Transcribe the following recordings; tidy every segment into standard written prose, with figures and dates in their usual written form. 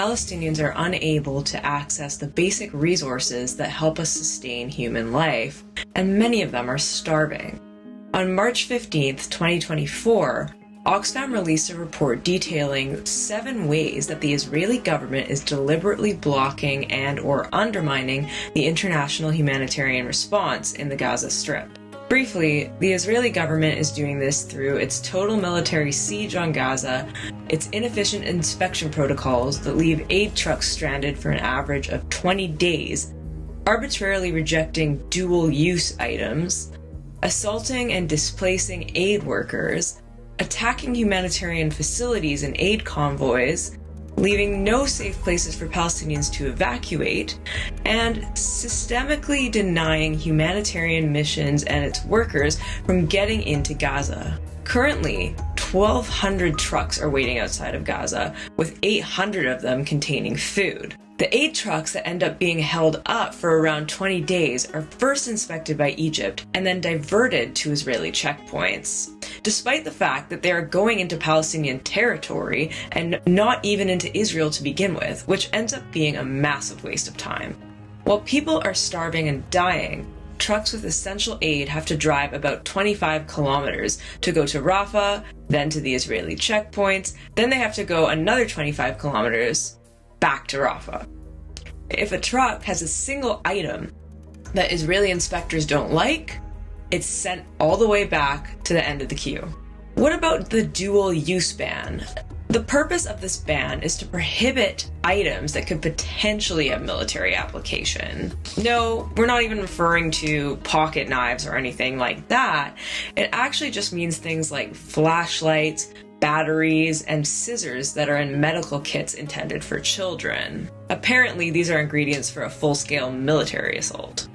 Palestinians are unable to access the basic resources that help us sustain human life, and many of them are starving. On March 15th, 2024, Oxfam released a report detailing 7 ways that the Israeli government is deliberately blocking and/or undermining the international humanitarian response in the Gaza Strip. Briefly, the Israeli government is doing this through its total military siege on Gaza, its inefficient inspection protocols that leave aid trucks stranded for an average of 20 days, arbitrarily rejecting dual-use items, assaulting and displacing aid workers, attacking humanitarian facilities and aid convoys, leaving no safe places for Palestinians to evacuate, and systemically denying humanitarian missions and its workers from getting into Gaza. Currently, 1,200 trucks are waiting outside of Gaza, with 800 of them containing food. The aid trucks that end up being held up for around 20 days are first inspected by Egypt and then diverted to Israeli checkpoints, despite the fact that they are going into Palestinian territory and not even into Israel to begin with, which ends up being a massive waste of time. While people are starving and dying, trucks with essential aid have to drive about 25 kilometers to go to Rafah, then to the Israeli checkpoints, then they have to go another 25 kilometers back to Rafah. If a truck has a single item that Israeli inspectors don't like, it's sent all the way back to the end of the queue. What about the dual-use ban? The purpose of this ban is to prohibit items that could potentially have military application. No, we're not even referring to pocket knives or anything like that. It actually just means things like flashlights, batteries, and scissors that are in medical kits intended for children. Apparently, these are ingredients for a full-scale military assault.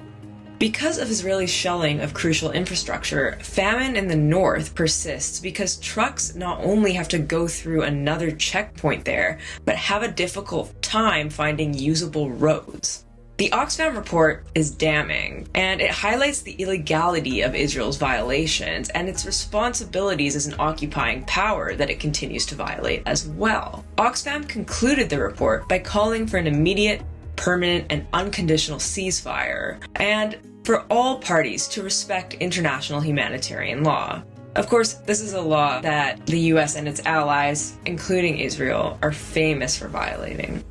Because of Israeli shelling of crucial infrastructure, famine in the north persists because trucks not only have to go through another checkpoint there, but have a difficult time finding usable roads. The Oxfam report is damning, and it highlights the illegality of Israel's violations and its responsibilities as an occupying power that it continues to violate as well. Oxfam concluded the report by calling for an immediate, permanent, and unconditional ceasefire, and for all parties to respect international humanitarian law. Of course, this is a law that the US and its allies, including Israel, are famous for violating.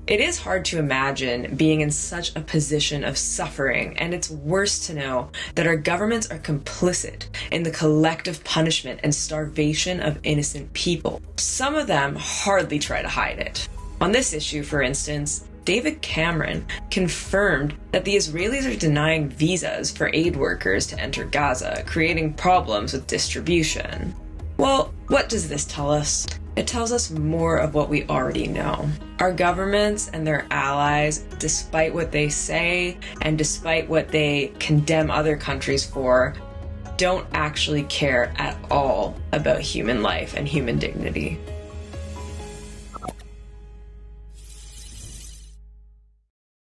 It is hard to imagine being in such a position of suffering, and it's worse to know that our governments are complicit in the collective punishment and starvation of innocent people. Some of them hardly try to hide it. On this issue, for instance, David Cameron confirmed that the Israelis are denying visas for aid workers to enter Gaza, creating problems with distribution. Well, what does this tell us? It tells us more of what we already know. Our governments and their allies, despite what they say and despite what they condemn other countries for, don't actually care at all about human life and human dignity.